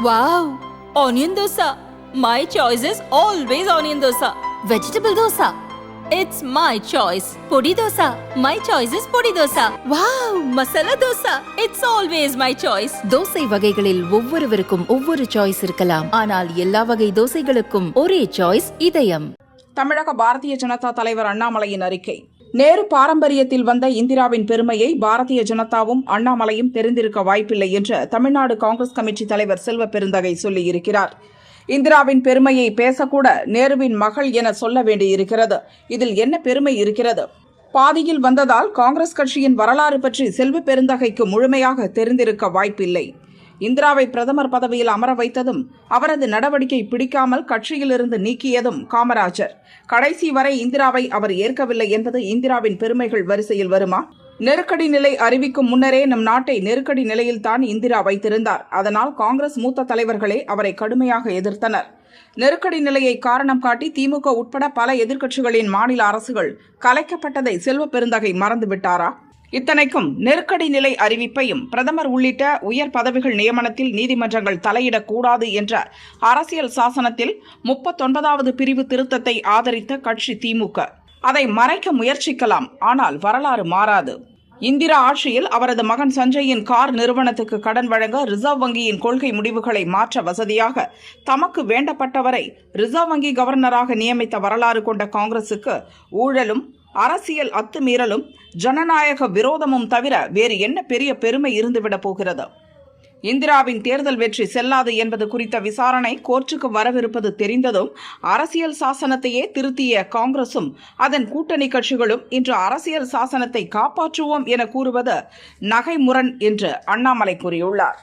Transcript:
Wow! Onion dosa. My choice is always onion dosa. Vegetable dosa. It's my choice. Podi dosa. My choice is podi dosa. Wow! Masala dosa. It's always my choice. Dosa வகைகளில் ஒவ்வொருவருக்கும் ஒவ்வொரு choice இருக்கலாம். ஆனால் எல்லா வகை தோசைகளுக்கும் ஒரே choice இதயம். தமிழக பாரதிய ஜனதா தலைவர் அண்ணாமலையின் அறிக்கை. நேரு பாரம்பரியத்தில் வந்த இந்திராவின் பெருமையை பாரதிய ஜனதாவும் அண்ணாமலையும் தெரிந்திருக்க வாய்ப்பில்லை என்று தமிழ்நாடு காங்கிரஸ் கமிட்டி தலைவர் செல்வ பெருந்தகை சொல்லியிருக்கிறார். இந்திராவின் பெருமையை பேசக்கூட நேருவின் மகள் என சொல்ல வேண்டியிருக்கிறது. இதில் என்ன பெருமை இருக்கிறது? பாதியில் வந்ததால் காங்கிரஸ் கட்சியின் வரலாறு பற்றி செல்வ பெருந்தகைக்கு முழுமையாக தெரிந்திருக்க வாய்ப்பில்லை. இந்திராவை பிரதமர் பதவியில் அமர வைத்ததும் அவரது நடவடிக்கை பிடிக்காமல் கட்சியிலிருந்து நீக்கியதும் காமராஜர். கடைசி வரை இந்திராவை அவர் ஏற்கவில்லை என்பது இந்திராவின் பெருமைகள் வரிசையில் வருமா? நெருக்கடி நிலை அறிவிக்கும் முன்னரே நம் நாட்டை நெருக்கடி நிலையில்தான் இந்திரா வைத்திருந்தார். அதனால் காங்கிரஸ் மூத்த தலைவர்களே அவரை கடுமையாக எதிர்த்தனர். நெருக்கடி நிலையை காரணம் காட்டி திமுக உட்பட பல எதிர்க்கட்சிகளின் மாநில அரசுகள் கலைக்கப்பட்டதை செல்வ பெருந்தகை மறந்துவிட்டாரா? இத்தனைக்கும் நெருக்கடி நிலை அறிவிப்பையும் பிரதமர் உள்ளிட்ட உயர் பதவிகள் நியமனத்தில் நீதிமன்றங்கள் தலையிடக்கூடாது என்ற அரசியல் சாசனத்தில் 39வது பிரிவு திருத்தத்தை ஆதரித்த கட்சி திமுக. அதை மறைக்க முயற்சிக்கலாம், ஆனால் வரலாறு மாறாது. இந்திரா ஆட்சியில் அவரது மகன் சஞ்சயின் கார் நிறுவனத்துக்கு கடன் வழங்க ரிசர்வ் வங்கியின் கொள்கை முடிவுகளை மாற்ற வசதியாக தமக்கு வேண்டப்பட்டவரை ரிசர்வ் வங்கி கவர்னராக நியமித்த வரலாறு கொண்ட காங்கிரசுக்கு ஊழலும் அரசியல் அத்துமீறலும் ஜனநாயக விரோதமும் தவிர வேறு என்ன பெரிய பெருமை இருந்துவிடப் போகிறது? இந்திராவின் தேர்தல் வெற்றி செல்லாது என்பது குறித்த விசாரணை கோர்ட்டுக்கு வரவிருப்பது தெரிந்ததும் அரசியல் சாசனத்தையே திருத்திய காங்கிரசும் அதன் கூட்டணி கட்சிகளும் இன்று அரசியல் சாசனத்தை காப்பாற்றுவோம் என கூறுவது நகைமுரண் என்று அண்ணாமலை கூறியுள்ளார்.